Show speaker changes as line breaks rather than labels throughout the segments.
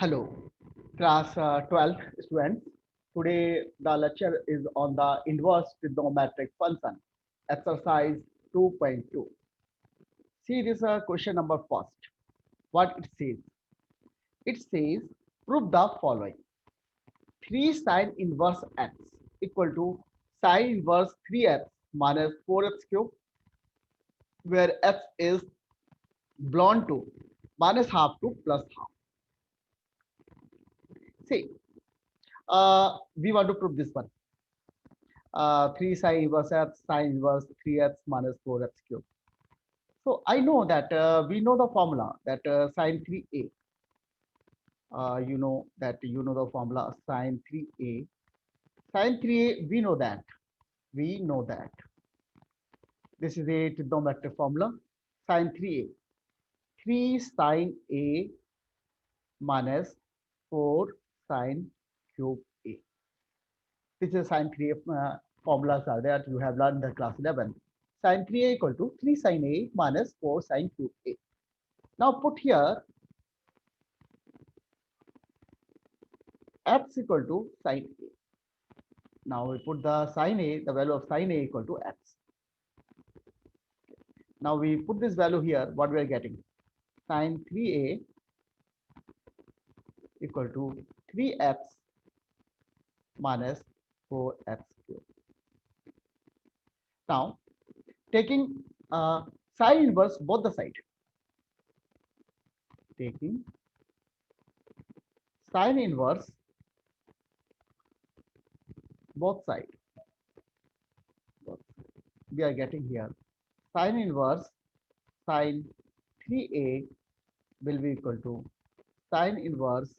Hello, class 12 students. Today the lecture is on the inverse trigonometric function, exercise 2.2. See this question number first. What it says? It says prove the following. 3 sine inverse x equal to sine inverse 3x minus 4x cube, where x is belong to minus half to plus half. See, we want to prove this one. 3 sine inverse x sine inverse 3x minus 4x cube. So I know that we know the formula that sine 3a. You know the formula sine 3a. Sine 3a, we know that. We know that. This is a trigonometric formula. Sine 3a. 3 sine a minus 4 sine cube a. This is sine 3a formulas are there. You have learned the class 11. Sine 3a equal to 3 sine a minus 4 sine cube a. Now put here x equal to sine a. Now we put the sine a, the value of sine a equal to x. Now we put this value here, what we are getting? Sine 3a equal to 3x minus 4x cube. Now taking sine inverse both the side. Taking sine inverse both side. We are getting here sine inverse sine 3a will be equal to sine inverse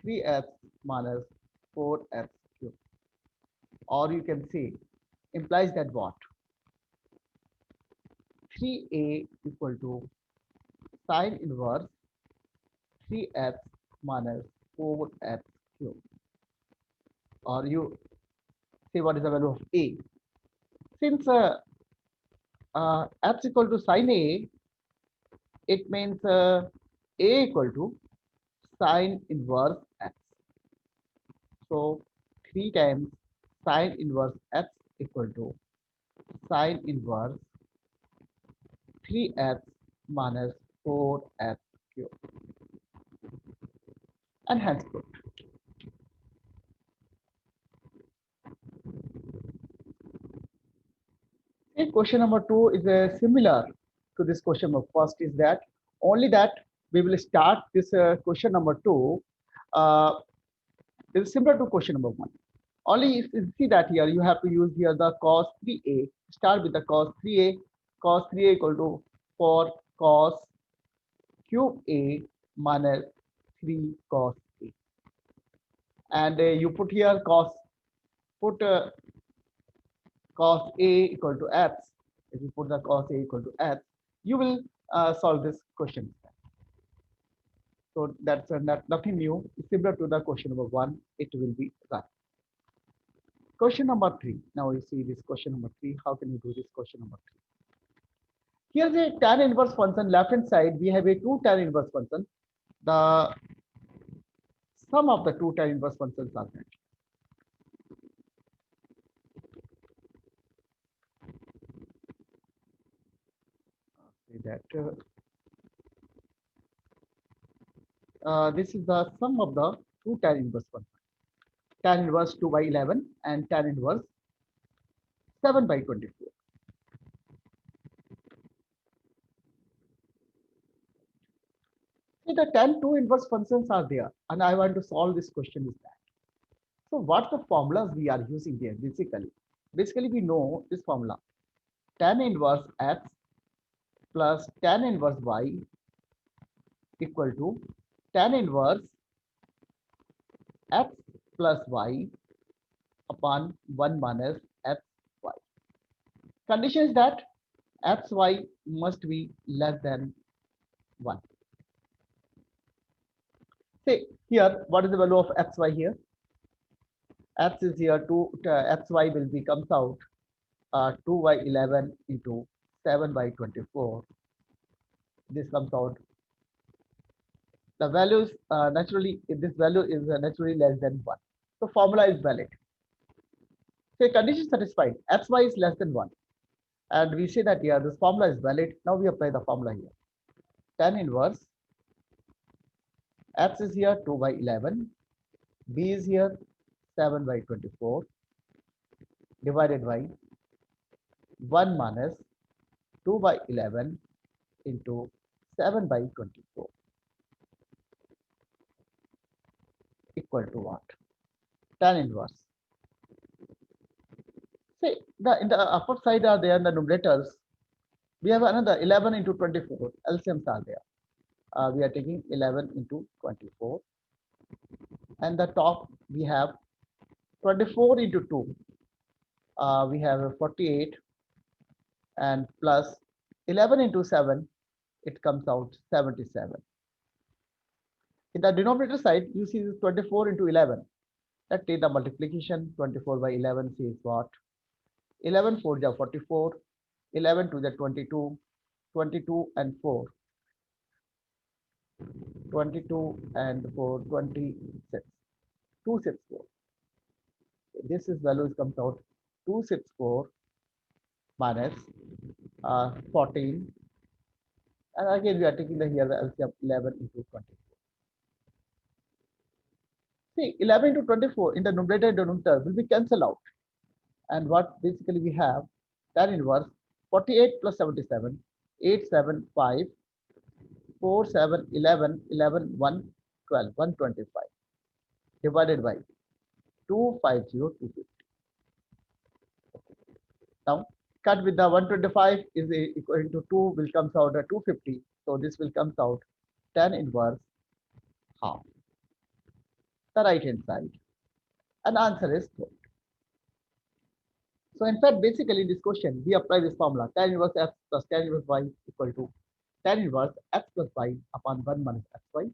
3x minus 4x cube. Or you can say implies that what? 3a equal to sine inverse 3x minus 4x cube. Or you say what is the value of a? Since x equal to sine a, it means a equal to sine inverse x. So 3 times sine inverse x equal to sine inverse 3x minus 4x cube. And hence put. Okay, question number 2 is similar to this question number first, is that only that we will start this question number 2 is similar to question number 1. Only if you see that here you have to use here the cos 3a. Start with the cos 3a. Cos 3a equal to 4 cos cube a minus 3 cos a. And you put here put cos a equal to x. If you put the cos a equal to x, you will solve this question. So that's nothing new. It's similar to the question number 1. It will be right. Question number 3. Now you see this question number 3. How can you do this question number 3? Here's a tan inverse function. Left hand side, we have a 2 tan inverse function. The sum of the 2 tan inverse functions are that. This is the sum of the 2 tan inverse functions. Tan inverse 2 by 11 and tan inverse 7 by 24. So the tan 2 inverse functions are there, and I want to solve this question is that. So what the formulas we are using here basically? Basically we know this formula. Tan inverse x plus tan inverse y equal to tan inverse x plus y upon 1 minus xy. Condition is that xy must be less than 1. Say here, what is the value of xy here? X is here 2, xy will be comes out 2 by 11 into 7 by 24. This comes out The values naturally, if this value is naturally less than 1. So formula is valid. So condition satisfied, xy is less than 1. And we say that here this formula is valid. Now we apply the formula here. Tan inverse x is here 2 by 11, b is here 7 by 24 divided by 1 minus 2 by 11 into 7 by 24 equal to what? Tan inverse. See, in the upper side are there in the numerators. We have another 11 into 24. LCMs are there. We are taking 11 into 24. And the top we have 24 into 2. We have 48 and plus 11 into 7. It comes out 77. In the denominator side, you see this 24 into 11. Let's take the multiplication. 24 by 11 says what? 11 4 is 44. 11 to the 22. 22 and 4. 22 and 4, 26. 264. This is value comes out 264 minus 14. And again, we are taking the here the LCM 11 into 24. See, 11 into 24 in the numerator and denominator will be cancelled out. And what basically we have tan inverse 48 plus 77, 8, 7, 5, 4, 7, 11, 11, 1, 12, 125 divided by 250, 250. Now, cut with the 125 is equal to 2 will comes out at 250. So this will comes out tan inverse half. The right hand side. And answer is 4. So in fact, basically in this question, we apply this formula tan inverse x plus tan inverse y equal to tan inverse x plus y upon 1 minus xy.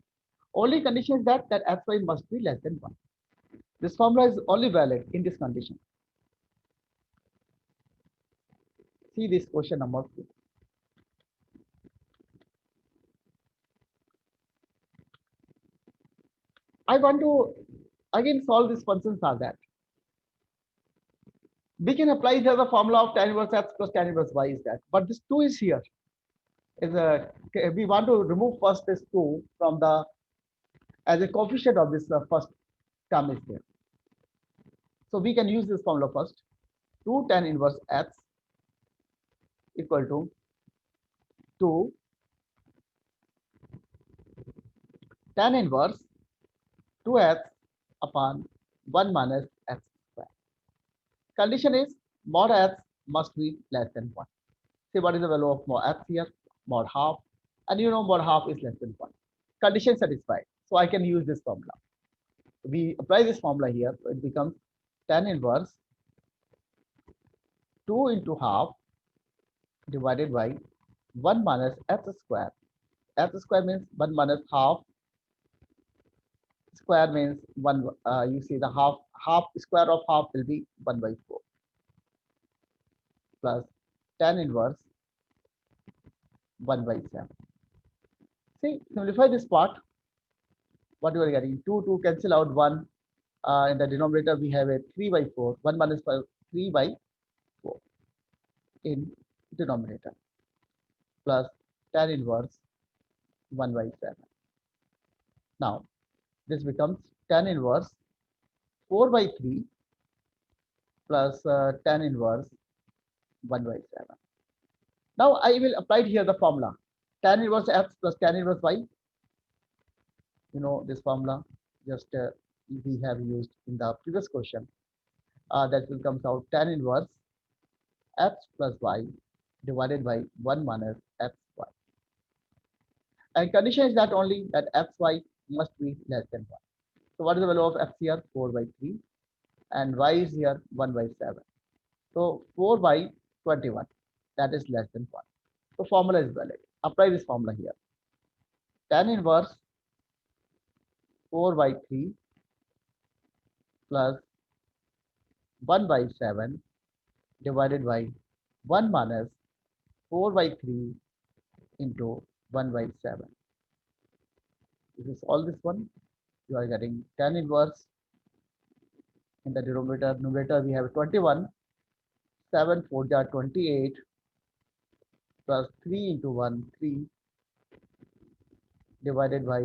Only condition is that xy must be less than 1. This formula is only valid in this condition. See this question number 2. I want to again solve these functions are that. We can apply here the formula of tan inverse x plus tan inverse y is that. But this 2 is here. We want to remove first this 2 from the as a coefficient of this first term is there. So we can use this formula first. 2 tan inverse x equal to 2 tan inverse 2x upon 1 minus x square. Condition is mod x must be less than 1. See what is the value of mod x here? Mod half. And you know mod half is less than 1. Condition satisfied. So I can use this formula. We apply this formula here. So it becomes tan inverse 2 into half divided by 1 minus x square. X square means 1 minus half. Square means 1. You see the half square of half will be 1 by 4 plus tan inverse 1 by 7. See, simplify this part. What you are getting 2 cancel out 1. In the denominator we have a 3 by 4. 1 minus 5, 3 by 4 in denominator plus tan inverse 1 by 7. Now this becomes tan inverse 4 by 3 plus tan inverse 1 by 7. Now I will apply here the formula tan inverse x plus tan inverse y. You know this formula just we have used in the previous question. That will comes out tan inverse x plus y divided by 1 minus xy. And condition is that only that xy must be less than 1. So what is the value of x here? 4 by 3 and y is here 1 by 7. So 4 by 21, that is less than 1. So formula is valid. Apply this formula here. Tan inverse 4 by 3 plus 1 by 7 divided by 1 minus 4 by 3 into 1 by 7 If you solve this one, you are getting tan inverse in the denominator. Numerator we have 21. 7 4 are 28 plus 3 into 1, 3 divided by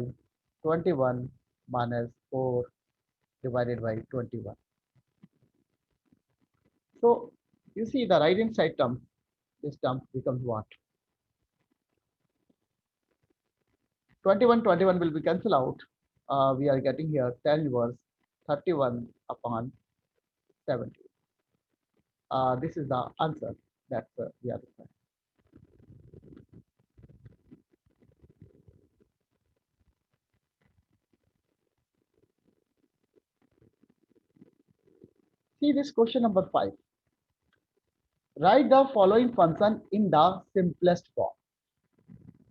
21 minus 4 divided by 21. So you see the right hand side term, this term becomes what? 21, 21 will be cancelled out. We are getting here tan inverse 31 upon 70. This is the answer that we are requiring. See this question number 5. Write the following function in the simplest form.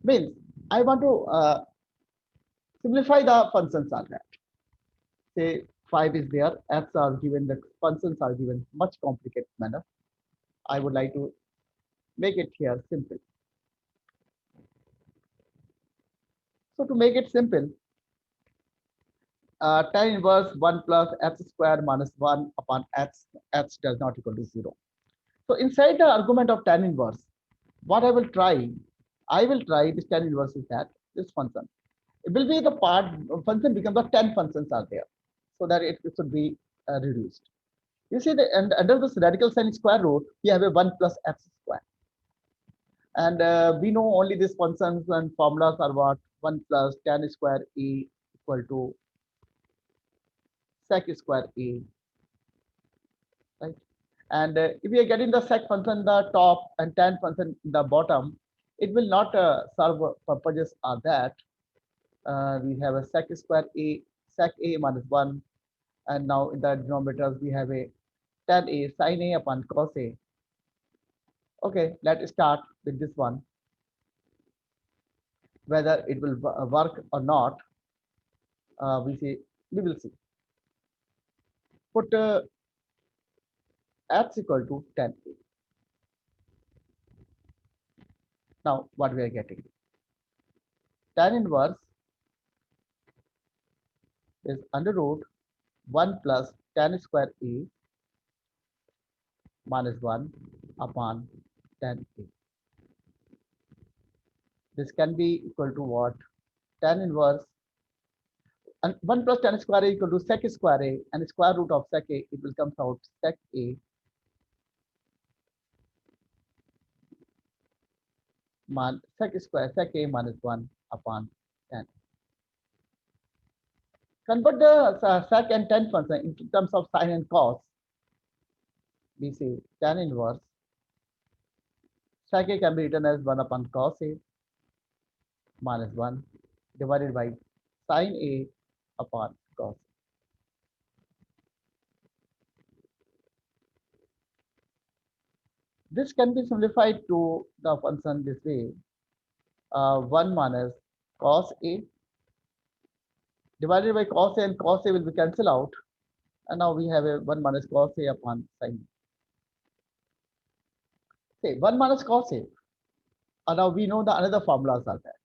Means I want to simplify the functions are that. Say 5 is there, f's are given, the functions are given much complicated manner. I would like to make it here simple. So to make it simple, tan inverse 1 plus x square minus 1 upon x does not equal to 0. So inside the argument of tan inverse, what I will try this tan inverse is that this function. It will be the part function becomes the 10 functions are there, so that it should be reduced. You see, and under this radical sign square root, we have a 1 plus x square. And we know only these functions and formulas are what? 1 plus tan square e equal to sec square e, right? And if we are getting the sec function in the top and tan function in the bottom, it will not serve purposes are that. We have a sec square a, sec a minus 1. And now in the denominators, we have a tan a sin a upon cos a. Okay, let's start with this one. Whether it will work or not, we will see. Put x equal to tan a. Now what we are getting? Tan inverse is under root 1 plus tan square a minus 1 upon tan a. This can be equal to what? Tan inverse and 1 plus tan square a equal to sec square a, and square root of sec a, it will come out sec a sec a minus 1 upon tan. Convert the sec and tan function into terms of sine and cos. We see tan inverse sec a can be written as 1 upon cos a minus 1 divided by sine a upon cos. This can be simplified to the function this way. 1 minus cos a divided by cos a, and cos a will be cancelled out. And now we have a 1 minus cos a upon sine. Say 1 minus cos a. And now we know the another formulas are there.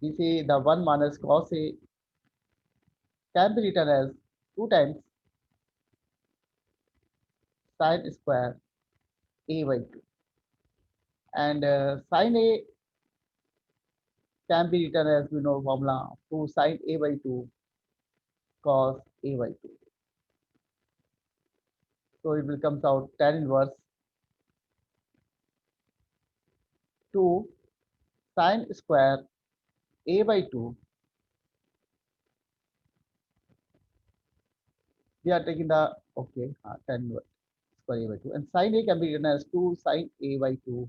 We say the 1 minus cos a can be written as 2 times sine square a by 2. And sine a can be written as we know formula 2 sine a by 2 cos a by 2. So it will comes out tan inverse 2 sine square a by 2. We are taking the tan inverse square a by 2, and sine a can be written as 2 sine a by 2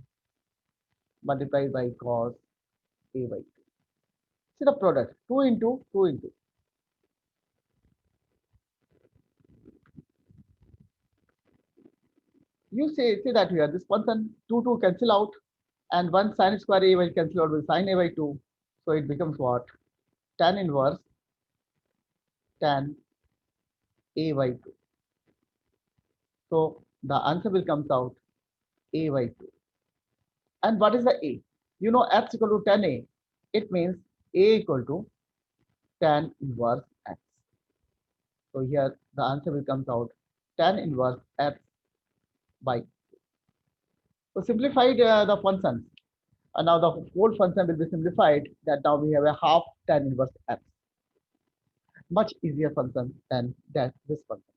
multiplied by cos a by 2. See the product 2 into 2 into. You say that here this function 2 cancel out, and 1 sine square a will cancel out with sine a by 2. So it becomes what? Tan inverse tan a by 2. So the answer will come out a by 2. And what is the a? You know x equal to tan a. It means a equal to tan inverse x. So here the answer will come out tan inverse x by. So simplified the function. And now the whole function will be simplified that now we have a half tan inverse x. Much easier function than that this function.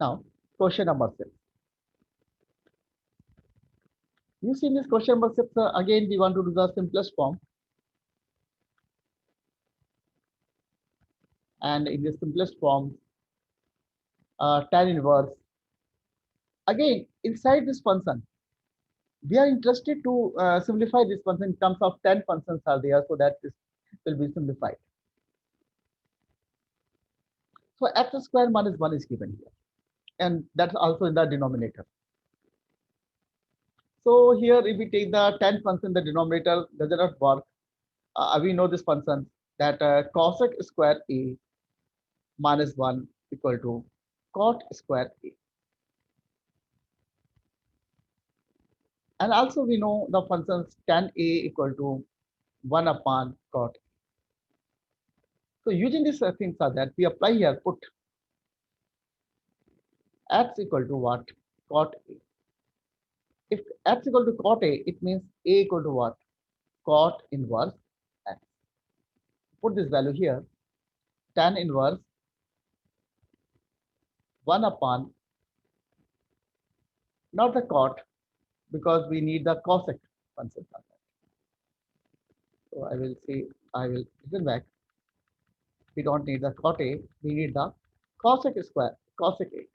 Now question number 6. You see in this question number 6 again we want to do the simplest form. And in the simplest form tan inverse. Again inside this function we are interested to simplify this function in terms of 10 functions are there so that this will be simplified. So x square minus 1 is given here and that's also in the denominator. So here if we take the 10 function, the denominator does not work. We know this function that cosec square a minus 1 equal to cot square a. And also we know the functions tan a equal to 1 upon cot. So using these things are that we apply here put x equal to what? Cot a. If x equal to cot a, it means a equal to what? Cot inverse x. Put this value here. Tan inverse 1 upon, not the cot, because we need the cosec function. So I will say, I will return back. We don't need the cot a, we need the cosec square, cosec a.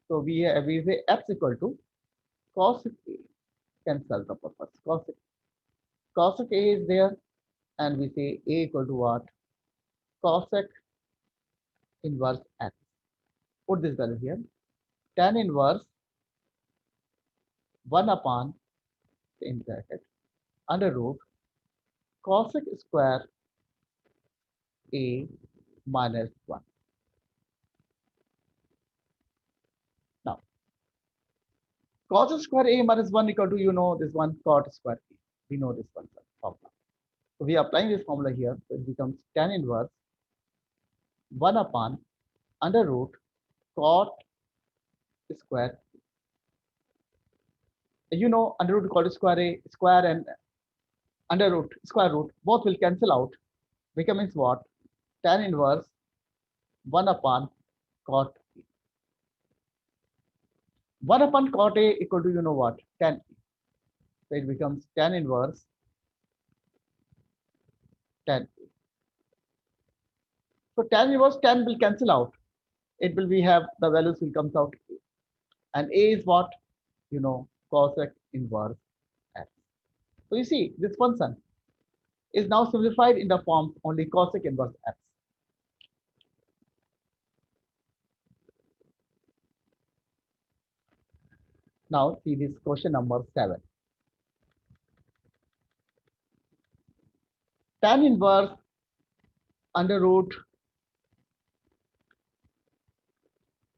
So we say x equal to cosec a. Cancel the purpose. Cosec a is there, and we say a equal to what? Cosec inverse x. Put this value here. Tan inverse 1 upon in bracket under root cosec square a minus 1. Now, cos square a minus 1 equal to, you know, this one cot square a. We know this one formula. So we are applying this formula here. So it becomes tan inverse 1 upon under root cot square. You know, under root cot square a, square and under root, square root, both will cancel out. Becoming what? Tan inverse 1 upon cot a. 1 upon cot a equal to, you know what? Tan a. So it becomes tan inverse tan a. So tan inverse tan will cancel out. It will be have the values will comes out a. And a is what? You know, cosec inverse x. So you see this function is now simplified in the form only cosec inverse x. Now see this question number 7. Tan inverse under root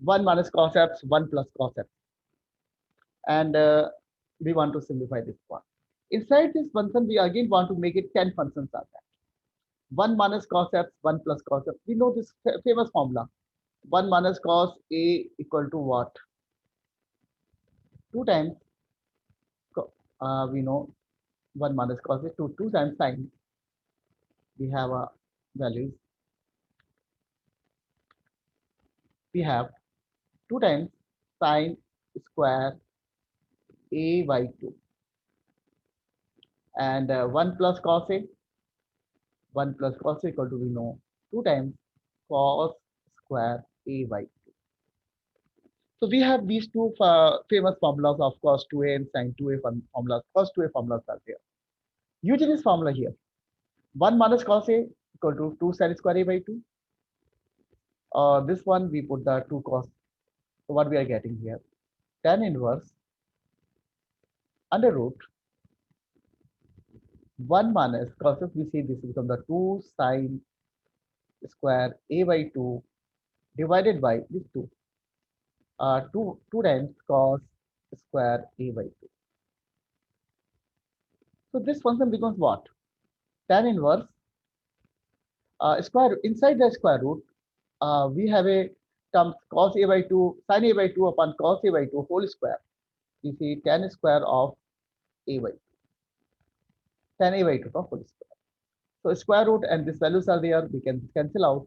1 minus cos x 1 plus cos x. And we want to simplify this one. Inside this function, we again want to make it 10 functions are there. 1 minus cos x 1 plus cos x. We know this famous formula. 1 minus cos a equal to what? 2 times, we know 1 minus cos a 2 times sine. We have a values. We have 2 times sine square a by 2. And 1 plus cos a, 1 plus cos a equal to, we know, 2 times cos square a by 2. So we have these two famous formulas of cos 2a and sin 2a formulas. Cos 2a formulas are there. Using this formula here, 1 minus cos a equal to 2 sin square a by 2. This one we put the 2 cos. So what we are getting here? Tan inverse under root 1 minus cos of, we see this becomes the 2 sin square a by 2 divided by this 2. 2 times cos square a by 2. So this function becomes what? Tan inverse square inside the square root. We have a term cos a by 2 sin a by 2 upon cos a by 2 whole square. We see tan square of a by tan a by 2 the whole square. So square root and these values are there. We can cancel out.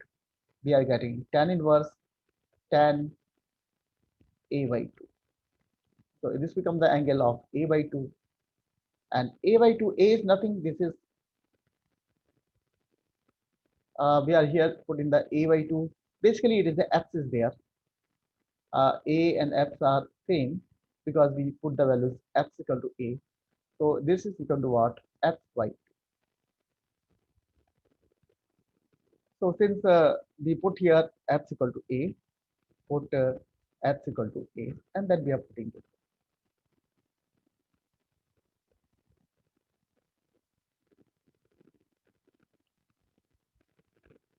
We are getting tan inverse tan a by 2. So this becomes the angle of a by 2, and a by 2, a is nothing. This is we are here putting the a by 2. Basically, it is the x is there. A and x are same because we put the values x equal to a. So this is equal to what? X by 2. So since we put here x equal to a, put x equal to a, and then we are putting this.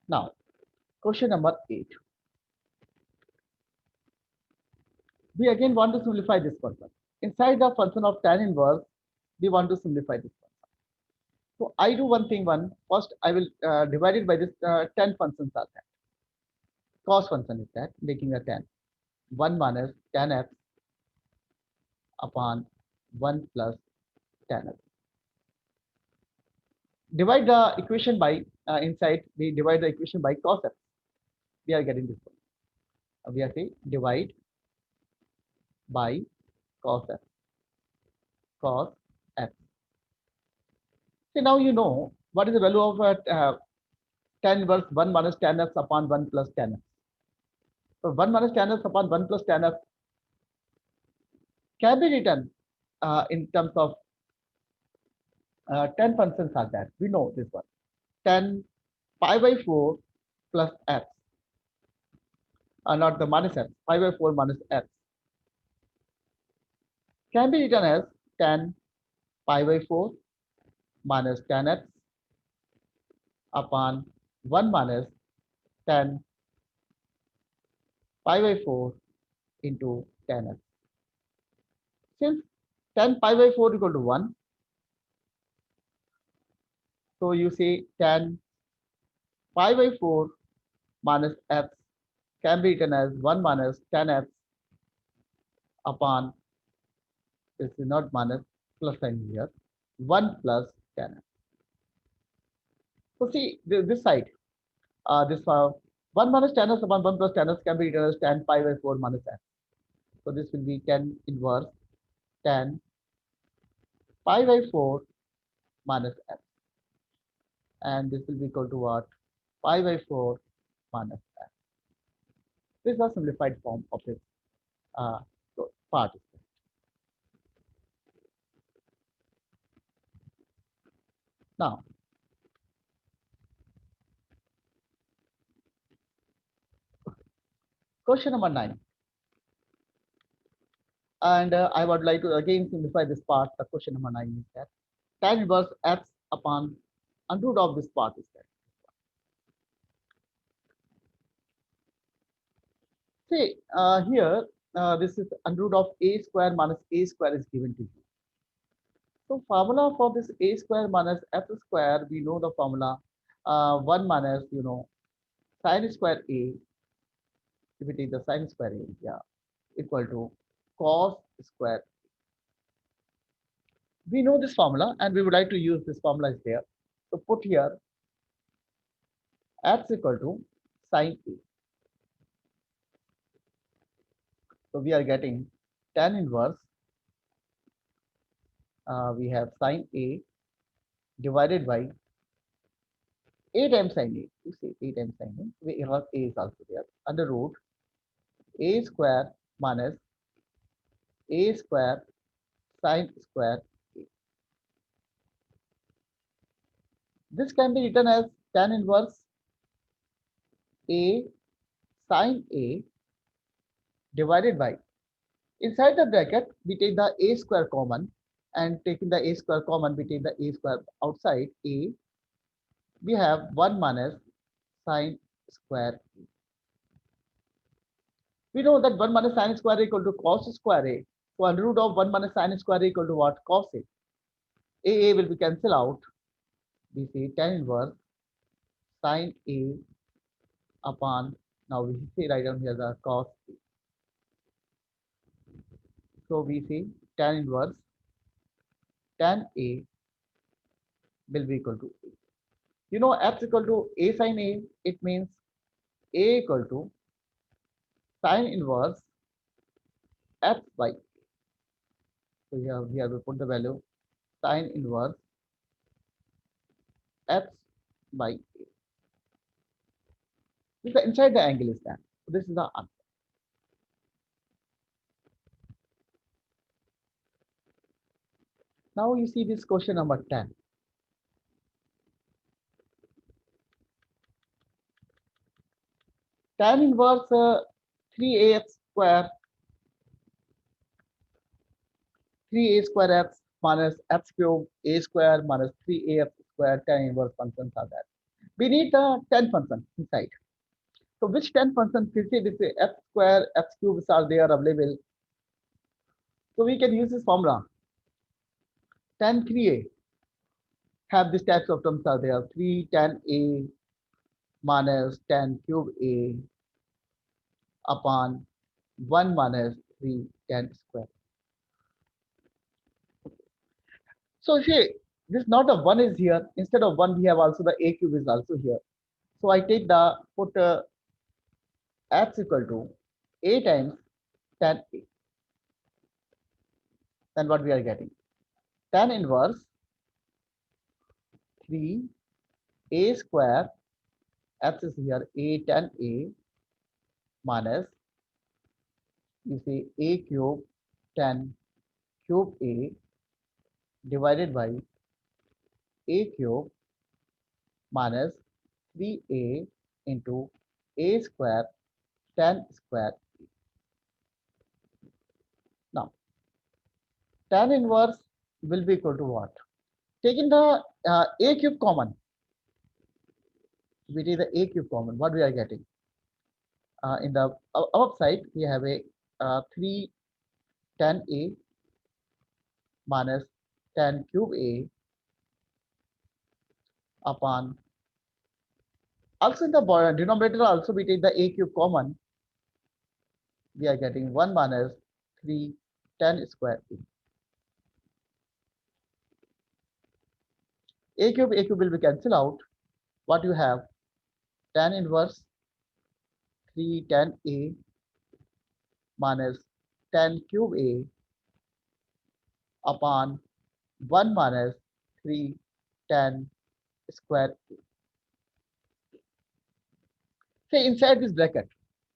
Now, question number 8. We again want to simplify this function. Inside the function of tan inverse, we want to simplify this function. So I do one thing. First, I will divide it by this 10 functions are that. Cos function is that, making a tan. 1 minus tan x upon 1 plus tan x. Divide the equation by inside, we divide the equation by cos x. We are getting this one. We are saying divide by cos x. Cos x. So now you know what is the value of tan inverse 1 minus tan x upon 1 plus tan x. So 1 minus tan x upon 1 plus tan x can be written in terms of 10 functions are that. We know this one. Tan pi by 4 plus x. Not the minus x. Pi by 4 minus x can be written as tan pi by 4 minus tan x upon 1 minus tan pi by 4 into tan x. Since tan pi by 4 equal to 1, so you say tan pi by 4 minus x can be written as 1 minus tan x upon, this is not minus, plus sign here, 1 plus tan x. So see this side, this 1 minus tan x upon 1 plus tan x can be written as tan pi by 4 minus x. So this will be tan inverse tan pi by 4 minus x. And this will be equal to what? Pi by 4 minus x. This is a simplified form of this part. Now, question number 9. And I would like to again simplify this part. The question number 9 is that tan inverse x upon under root of this part is that. See, here, this is under root of a square minus a square is given to you. So formula for this a square minus f square, we know the formula 1 minus, sin square a, if it is the sin square a, yeah, equal to cos square. We know this formula and we would like to use this formula is there. So put here x equal to sin a. So we are getting tan inverse. We have sin a divided by a times sin a. You see a times sin a. We have a is also there. Under root a square minus a square sin square a. This can be written as tan inverse a sin a divided by, inside the bracket we take the a square common, and taking the a square common we take the a square outside a, we have 1 minus sin square a. We know that 1 minus sin square a equal to cos square a. So under root of 1 minus sin square a equal to what? Cos a. A will be cancelled out. We see tan inverse sine A upon, now we see write down here the cos A. So we see tan inverse tan A will be equal to A. You know F equal to A sine A, it means A equal to sine inverse F by. So here we have to put the value sine inverse F by A. This is inside the angle is tan. So this is the answer. Now you see this question number 10. Tan inverse 3ax square 3a square x minus x cube a square minus 3ax square tan inverse functions are there. We need the 10 function inside. So which 10 functions this x square x cubes are there available? So we can use this formula. Tan 3a have these types of terms are there. 3 tan a minus tan cube a upon 1 minus 3 tan square. So see, this not a 1 is here. Instead of 1, we have also the a cube is also here. So I take the put x equal to a times tan a. Then what we are getting? Tan inverse 3 a square, x is here a tan a minus you see a cube tan cube a divided by a cube minus 3a into a square tan square. Now tan inverse will be equal to what? Taking the a cube common, we take the a cube common, what we are getting? In the outside, we have a 3 tan a minus tan cube a upon, also in the denominator also we take the a cube common, we are getting 1 minus 3 tan square a. A cube will be cancelled out. What you have? Tan inverse 3 tan a minus tan cube a upon 1 minus 3 tan square a. Say inside this bracket,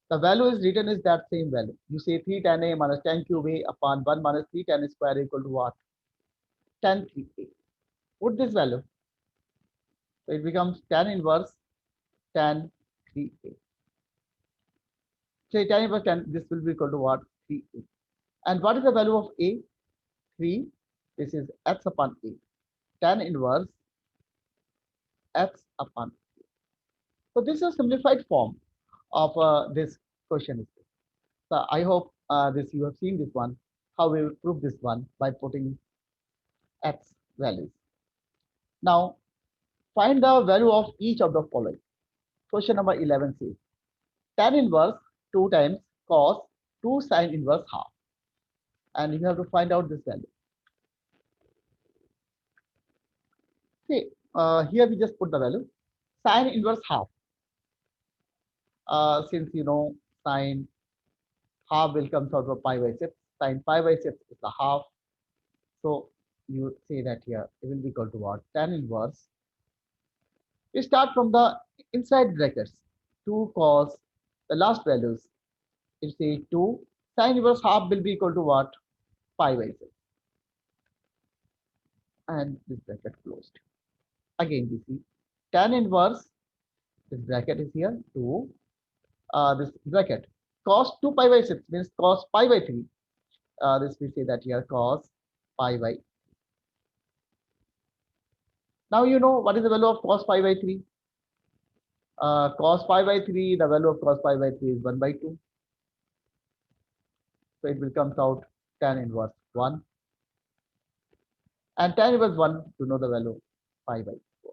the value is written is that same value. You say 3 tan a minus tan cube a upon 1 minus 3 tan square equal to what? Tan 3a. Put this value. So it becomes tan inverse tan 3a. Say tan inverse tan, this will be equal to what? 3a. And what is the value of a? 3. This is x upon a. Tan inverse x upon a. So this is a simplified form of this question. So I hope this you have seen this one. How we will prove this one by putting x values. Now find the value of each of the following. Question number 11 says tan inverse 2 times cos 2 sine inverse half, and you have to find out this value. See, here we just put the value sine inverse half. Since you know sine half will come out of pi by 6, sine pi by 6 is the half. So you say that here it will be equal to what? Tan inverse. We start from the inside brackets. 2 cos the last values. It say 2 sine inverse half will be equal to what? Pi by 6. And this bracket closed. Again we see tan inverse. This bracket is here 2. This bracket cos 2 pi by 6 means cos pi by 3. This we say that here cos pi by. Now you know what is the value of cos pi by 3. Cos pi by 3, the value of cos pi by 3 is 1 by 2. So it will come out tan inverse 1. and tan inverse 1 to know the value pi by 4.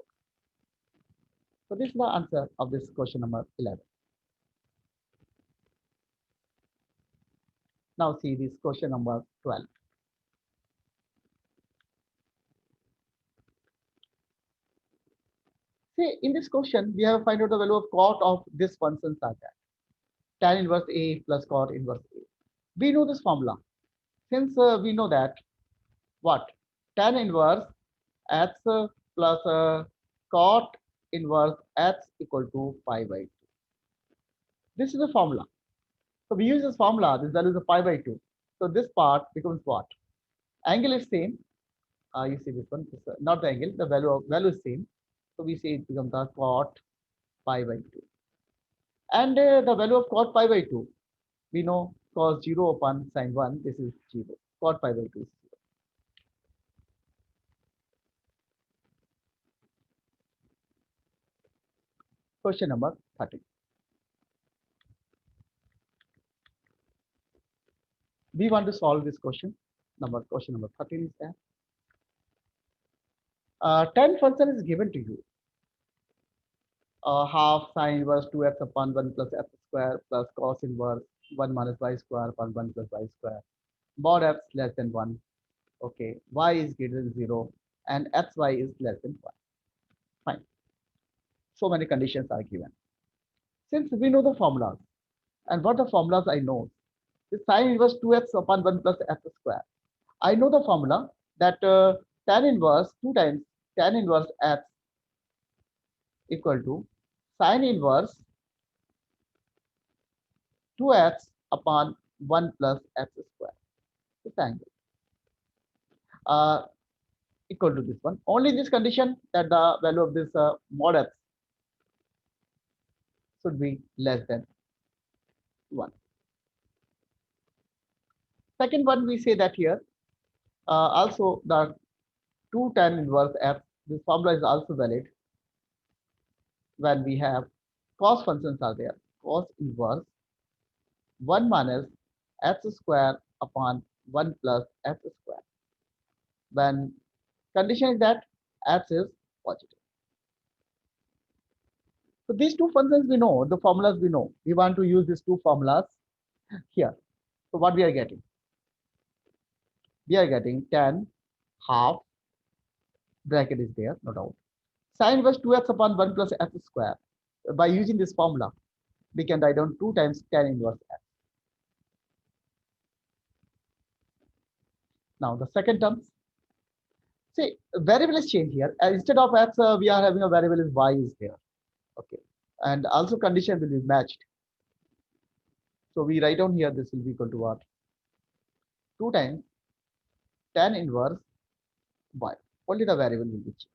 So this is the answer of this question number 11. Now see this question number 12. See, in this question, we have to find out the value of cot of this functions are that. Tan inverse A plus cot inverse A. We know this formula. Since we know that what? Tan inverse x plus cot inverse x equal to pi by 2. This is the formula. So we use this formula, this value is a pi by 2. So this part becomes what? Angle is same. You see this one, this, not the angle, the value is same. So we say it becomes the cot pi by 2. And the value of cot pi by 2, we know cos 0 upon sine 1, this is 0. Cot pi by 2 is 0. Question number 13. We want to solve this question. Question number 13 is there. Tan function is given to you. Half sine inverse 2x upon 1 plus x square plus cos inverse 1 minus y square upon 1 plus y square. Mod x less than 1. Okay, y is greater than 0 and xy is less than 1. Fine. So many conditions are given. Since we know the formulas, and what the formulas I know, is sine inverse 2x upon 1 plus x square. I know the formula that tan inverse 2 times tan inverse x equal to sine inverse 2x upon 1 plus x square. This angle equal to this one. Only this condition that the value of this mod x should be less than 1. Second one, we say that here also the 2 tan inverse f, this formula is also valid when we have cos functions are there. Cos inverse 1 minus x square upon 1 plus x square. When condition is that x is positive. So these two functions we know, the formulas we know. We want to use these two formulas here. So what we are getting? We are getting tan half, bracket is there, no doubt. Sine inverse 2x upon 1 plus x square. By using this formula, we can write down 2 times tan inverse x. Now the second term, see, variable is changed here. Instead of x, we are having a variable is y is there. Okay, and also condition will be matched. So we write down here this will be equal to what? 2 times tan inverse y. Only the variable will be changed.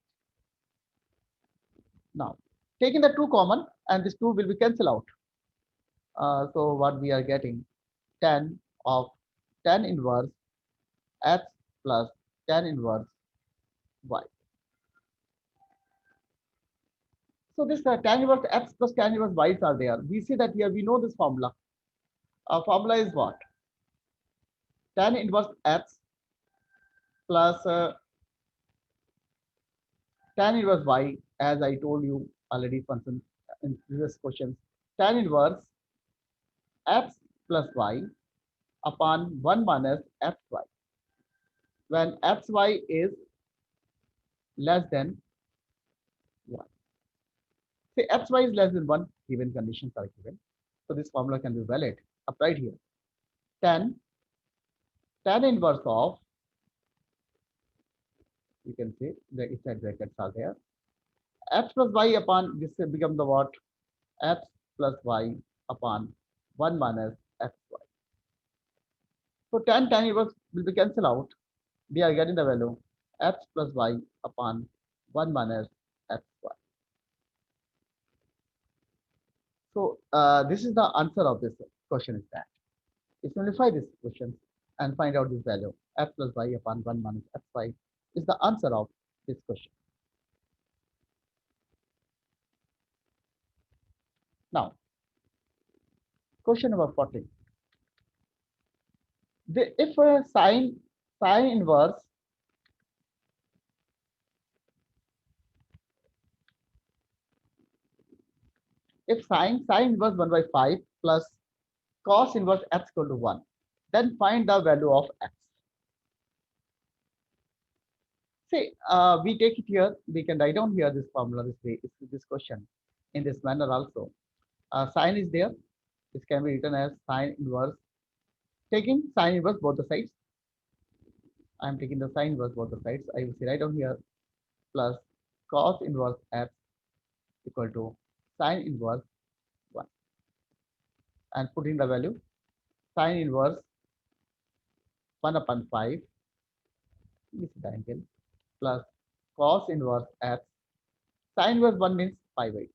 Now, taking the 2 common and this 2 will be cancelled out. So what we are getting? Tan of tan inverse x plus tan inverse y. So this tan inverse x plus tan inverse y are there. We see that here we know this formula. Our formula is what? Tan inverse x plus tan inverse y, as I told you already function in previous questions. Tan inverse x plus y upon 1 minus xy. When xy is less than 1. Say xy is less than 1, given conditions are given. So this formula can be valid, applied here. Tan inverse of, you can say the inside brackets are there. X plus y upon, this will become the what? X plus y upon 1 minus xy. So tan inverse will be cancelled out. We are getting the value x plus y upon 1 minus xy. So this is the answer of this question is that. Simplify this question and find out this value. X plus y upon 1 minus xy is the answer of this question. Now, question number 14. If sine inverse If sine inverse 1 by 5 plus cos inverse x equal to 1, then find the value of x. See, we take it here, we can write down here this formula this way, this question in this manner also. Sine is there, this can be written as sine inverse, taking sine inverse both the sides. I am taking the sine inverse both the sides. I will say right down here plus cos inverse x equal to sine inverse 1 and putting the value sine inverse 1 upon 5, this is the angle, plus cos inverse x. Sine inverse 1 means pi by 2.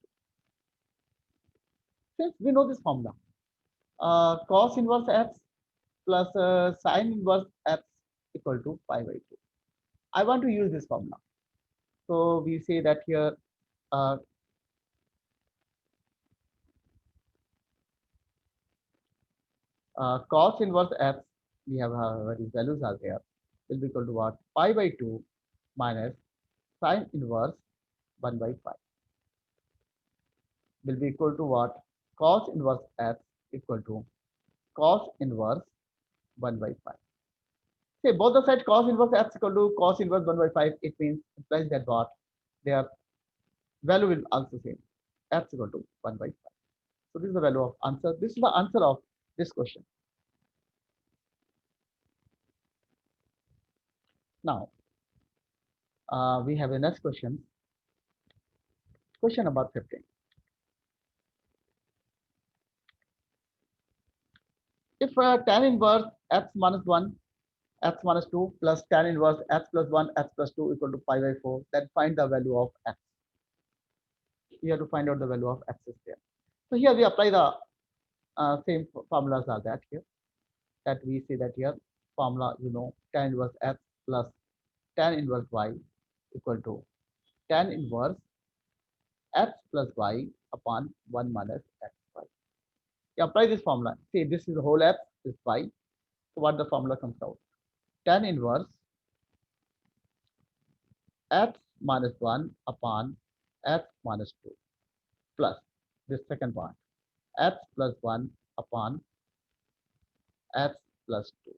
Since we know this formula, cos inverse x plus sine inverse x equal to pi by 2. I want to use this formula. So we say that here uh, cos inverse x, we have these values are there, will be equal to what? Pi by 2 minus sine inverse 1 by 5 will be equal to what? Cos inverse x equal to cos inverse 1 by 5. Say both the sides cos inverse x equal to cos inverse 1 by 5, it means implies that what? Their value will also same. X equal to 1 by 5. So this is the value of answer. This is the answer of this question. Now, we have the next question. Question number 15. If tan inverse x minus 1, x minus 2 plus tan inverse x plus 1, x plus 2 equal to pi by 4, then find the value of x. You have to find out the value of x is there. So here we apply the same formulas are that here. That we see that here formula, you know, tan inverse x plus tan inverse y equal to tan inverse x plus y upon 1 minus x y. You apply this formula. See, this is the whole x, this y. So what the formula comes out? Tan inverse x minus 1 upon x minus 2 plus this second part x plus 1 upon x plus 2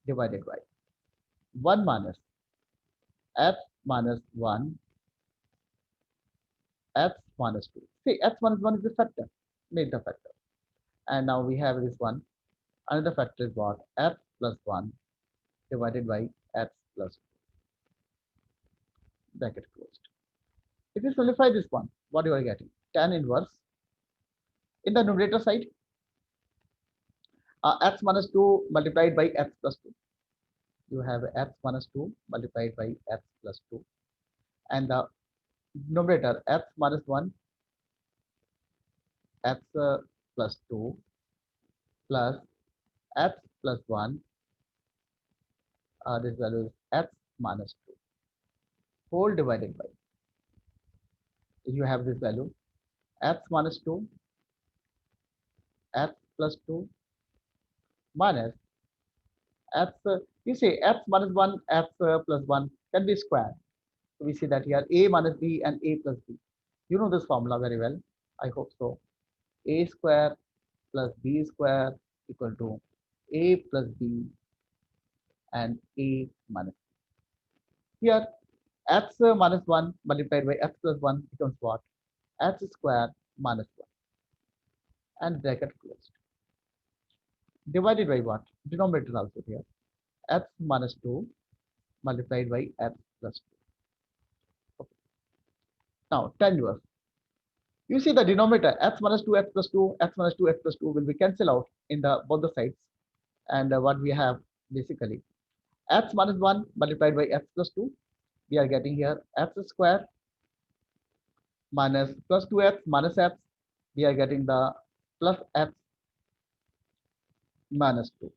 divided by 1 minus x minus 1 x minus 2. See, x minus 1 is the factor, made the factor. And now we have this one. Another factor is what? X plus 1 divided by x plus 2. Bracket closed. If you simplify this one, what you are getting? Tan inverse. In the numerator side, x minus 2 multiplied by x plus 2. You have x minus 2 multiplied by x plus 2. And the numerator x minus 1 x plus 2 plus x plus 1, this value is x minus 2 whole divided by, you have this value x minus 2 x plus 2 minus x, you say x minus 1 x plus 1 can be squared. So we see that here a minus b and a plus b. You know this formula very well. I hope so. A square plus b square equal to a plus b and a minus b. Here x minus 1 multiplied by x plus 1 becomes what? X square minus 1 and bracket closed. Divided by what? Denominator also here. X minus 2 multiplied by x plus 2. Okay. Now tan inverse. You see the denominator x minus 2 x plus 2 x minus 2 x plus 2 will be cancelled out in the both the sides, and what we have basically x minus 1 multiplied by x plus 2, we are getting here x square minus plus 2x minus x, we are getting the plus x minus 2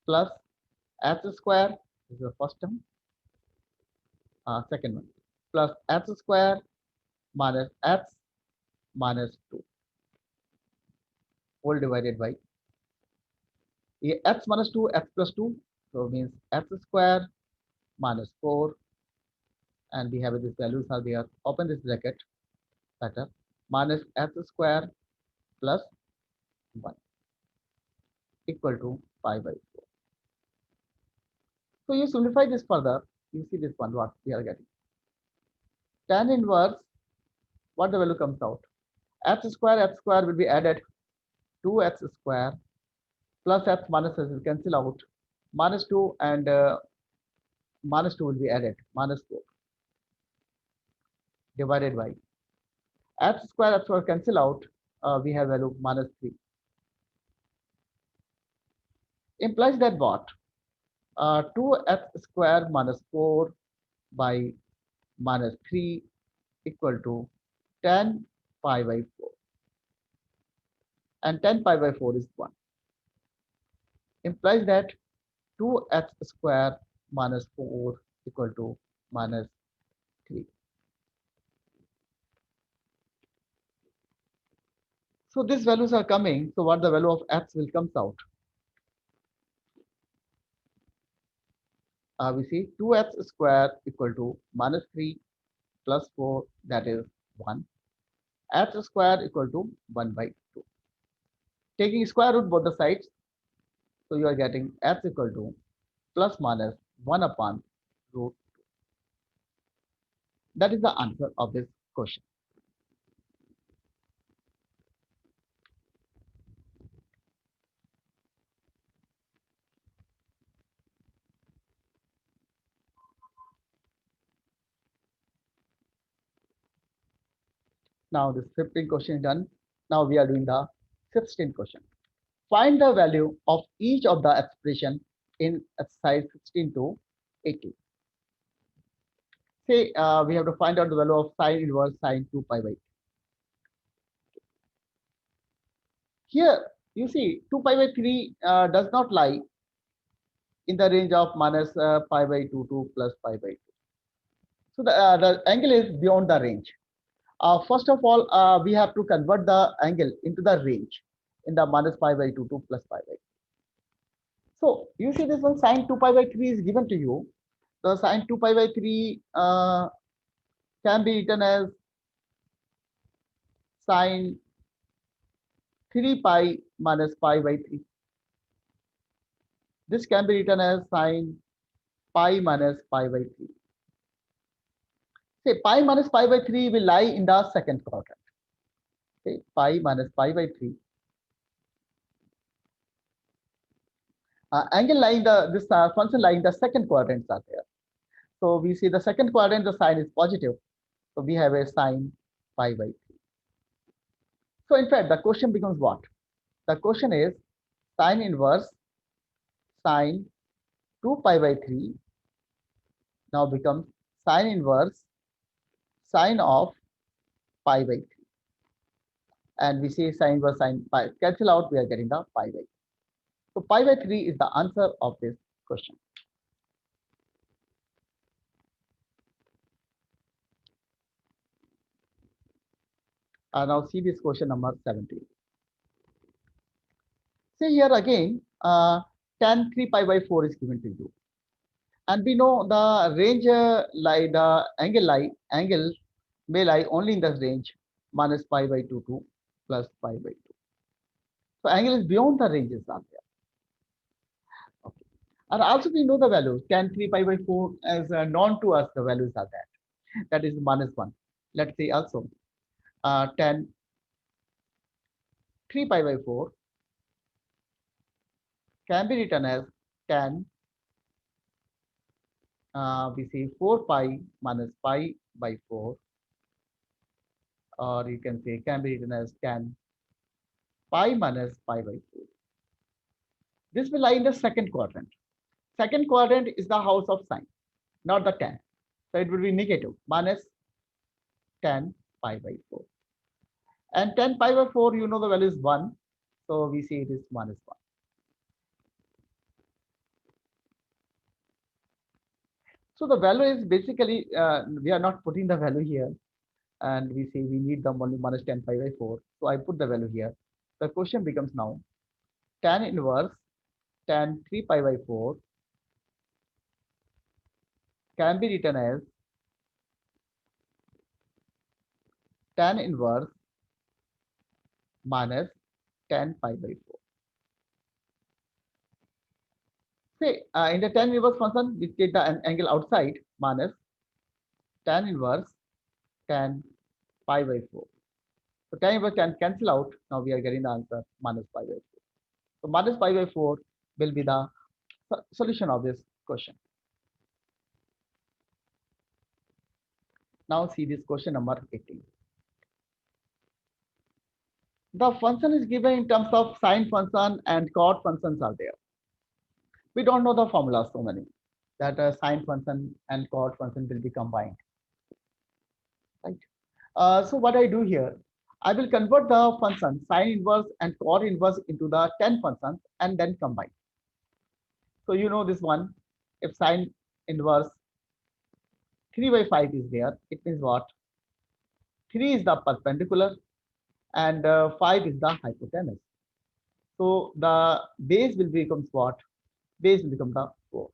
plus x square, this is the first term, second one, plus x square minus x minus 2 whole divided by x minus 2 x plus 2, so means x square minus 4, and we have these values are there. Open this bracket, better, minus x square plus 1 equal to pi by 4. So you simplify this further, you see this one, what we are getting. Tan inverse, what the value comes out? X square will be added, 2x square plus x minus s will cancel out, minus 2 and minus 2 will be added, minus 4 divided by x square cancel out, we have value minus 3. Implies that what? 2x square minus 4 by minus 3 equal to 10 pi by 4. And 10 pi by 4 is 1. Implies that 2x square minus 4 equal to minus 3. So these values are coming. So what the value of x will comes out? We see 2x square equal to minus 3 plus 4, that is 1. X square equal to 1 by 2. Taking square root both the sides, so you are getting x equal to plus minus 1 upon root. That is the answer of this question. Now this 15th question is done. Now we are doing the 16th question. Find the value of each of the expression in exercise 16 to 18. Say we have to find out the value of sine inverse sine 2 pi by. Here you see 2 pi by 3 does not lie in the range of minus pi by 2 to plus pi by 2. So the angle is beyond the range. First of all, we have to convert the angle into the range in the minus pi by 2 to plus pi by 2. So you see this one sine 2 pi by 3 is given to you. The sine 2 pi by 3 can be written as sine 3 pi minus pi by 3. This can be written as sine pi minus pi by 3. Say pi minus pi by 3 will lie in the second quadrant. Okay, pi minus pi by 3. Angle lying the this function lying the second quadrant are there. So we see the second quadrant, the sign is positive. So we have a sine pi by 3. So in fact, the question becomes what? The question is sine inverse sine 2 pi by 3 now becomes sine inverse sine of pi by 3. And we see sine inverse sine pi. Cancel out, we are getting the pi by 3. So pi by 3 is the answer of this question. Now see this question number 17. Say here again, tan 3 pi by 4 is given to you. And we know the range the angle may lie only in the range minus pi by 2 to plus pi by 2. So angle is beyond the ranges are there. Okay. And also we know the value tan 3 pi by 4 as known to us, the values are that is minus 1. Let's say also tan 3 pi by 4 can be written as tan we see 4 pi minus pi by 4, or you can say can be written as tan pi minus pi by 4. This will lie in the second quadrant. Second quadrant is the house of sine, not the tan. So it will be negative minus tan pi by 4. And tan pi by 4, you know the value is 1. So we see it is minus 1. So the value is basically, we are not putting the value here. And we say we need the only minus tan pi by 4. So I put the value here. The question becomes now tan inverse tan 3 pi by 4 can be written as tan inverse minus tan pi by 4. Say in the tan inverse function, we take the angle outside minus tan inverse tan pi by 4. So tan inverse can cancel out. Now we are getting the answer minus pi by 4. So minus pi by 4 will be the solution of this question. Now see this question number 18. The function is given in terms of sine function and cot functions are there. We don't know the formulas so many that sine function and cot function will be combined, right? So what I do here, I will convert the function sine inverse and cot inverse into the tan functions and then combine. So you know this one, if sine inverse 3 by 5 is there, it means what? 3 is the perpendicular and 5 is the hypotenuse. So the base will become what? Base will become the 4.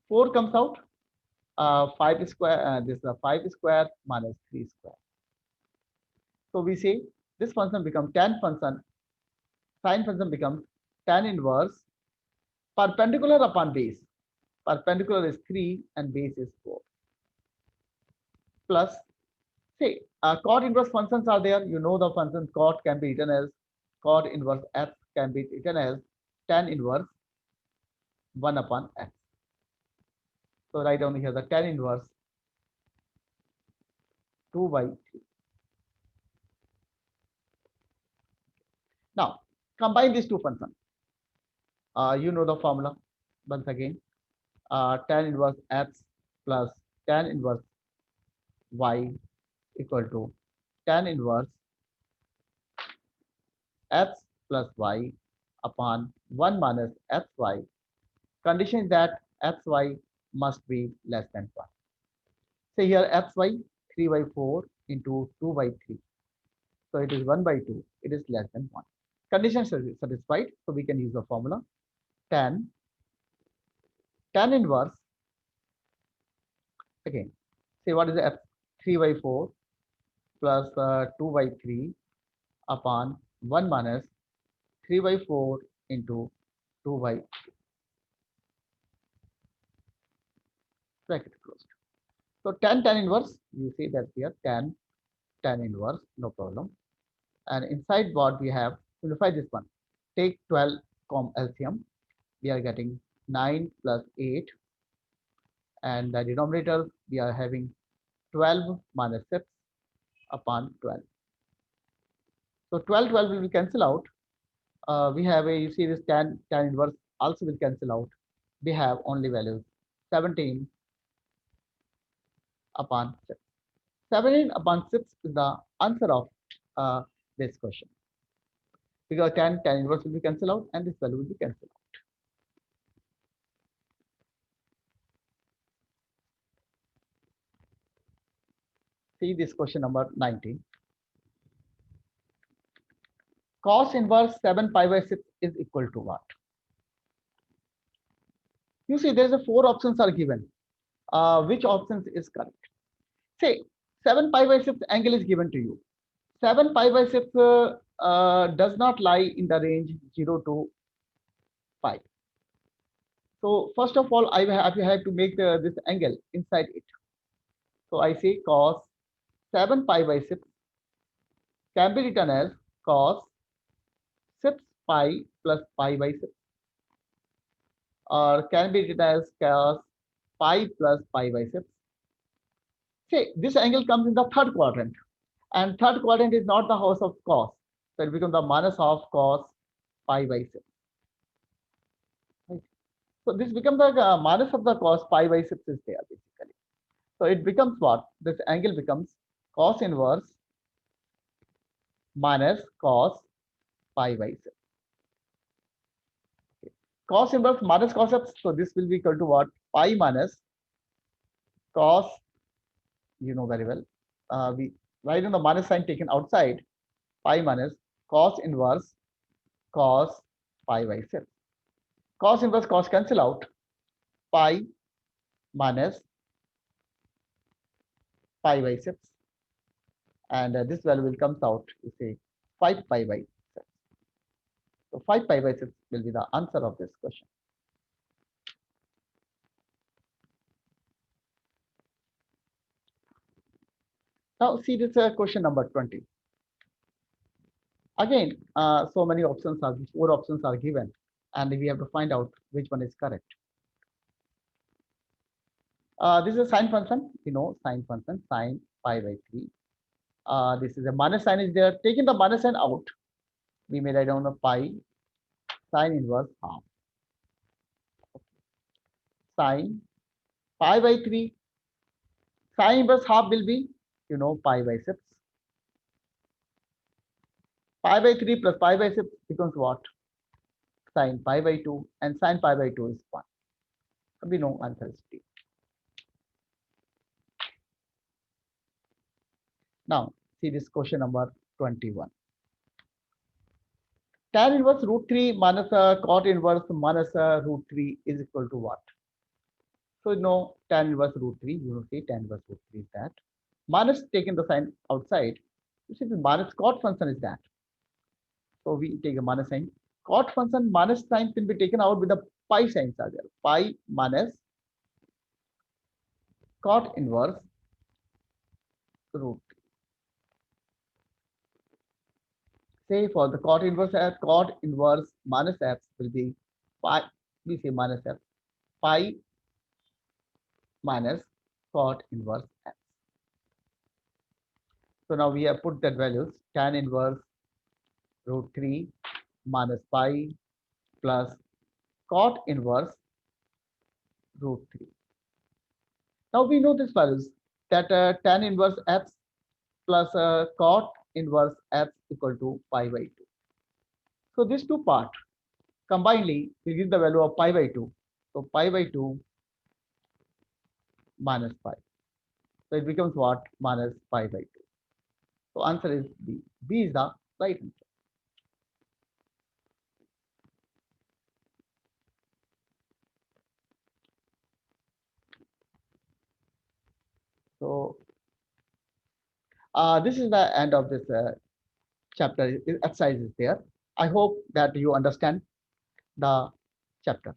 4 comes out, 5 square, this is 5 square minus 3 square. So we say this function becomes tan function, sine function becomes tan inverse perpendicular upon base. Perpendicular is 3 and base is 4. Plus, say, cot inverse functions are there. You know the function cot can be written as cot inverse x can be written as tan inverse 1 upon x. So write down here the tan inverse 2 by 3. Now, combine these two functions. You know the formula once again. Tan inverse x plus tan inverse y equal to tan inverse x plus y upon 1 minus xy. Condition that xy must be less than 1. Say here xy 3 by 4 into 2 by 3. So it is 1 by 2. It is less than 1. Condition satisfied. So we can use the formula tan inverse. Again, say what is the f 3 by 4 plus 2 by 3 upon 1 minus 3 by 4 into 2 by 3. Bracket closed. So tan inverse, you see that here tan inverse, no problem. And inside what we have, simplify this one. Take 12 LCM. We are getting 9 plus 8. And the denominator, we are having 12 minus 6 upon 12. So 12 will cancel out. We have a, you see this tan inverse also will cancel out. We have only values 17 upon 6. 17 upon 6 is the answer of this question. Because tan inverse will be cancelled out and this value will be cancelled out. See this question number 19. Cos inverse 7 pi by 6 is equal to what? You see there is a 4 options are given. Which options is correct? Say 7 pi by 6 angle is given to you. 7 pi by 6 does not lie in the range 0 to 5. So first of all, I have to make this angle inside it. So I say cos 7 pi by 6 can be written as cos 6 pi plus pi by 6, or can be written as cos pi plus pi by 6. See, this angle comes in the third quadrant, and third quadrant is not the house of cos, so it becomes the minus of cos pi by 6. Right. So this becomes the minus of the cos pi by 6 is there basically. So it becomes what? This angle becomes cos inverse minus cos pi by 6. Okay. Cos inverse minus cos x, so this will be equal to what? Pi minus cos, you know very well. We write in the minus sign taken outside, pi minus cos inverse cos pi by 6. Cos inverse cos cancel out, pi minus pi by 6. and this value will comes out to say 5 pi by 6. So 5 pi by 6 will be the answer of this question. Now see this question number 20. Again, so many options are, 4 options are given, and we have to find out which one is correct. This is a sine function, sine function, sine pi by 3. This is a minus sign is there. Taking the minus sign out, we may write down the pi sine inverse half. Sine pi by 3. Sine inverse half will be, pi by 6. Pi by 3 plus pi by 6 becomes what? Sine pi by 2, and sine pi by 2 is 1. So we know answer is D. Now, see this question number 21. Tan inverse root 3 minus cot inverse minus root 3 is equal to what? So, tan inverse root 3, see tan inverse root 3 is that. Minus taking the sign outside, you see the minus cot function is that. So, we take a minus sign. Cot function minus sign can be taken out with the pi signs are there. Pi minus cot inverse root 3. Say for the cot inverse f, cot inverse minus f will be pi, we say minus f, pi minus cot inverse f. So now we have put that values, tan inverse root 3 minus pi plus cot inverse root 3. Now we know these values that tan inverse f plus cot inverse f equal to pi by 2. So these two parts combinedly will give the value of pi by 2. So pi by 2 minus pi. So it becomes what? Minus pi by 2. So answer is B. B is the right answer. So this is the end of this chapter. Exercise is there. I hope that you understand the chapter.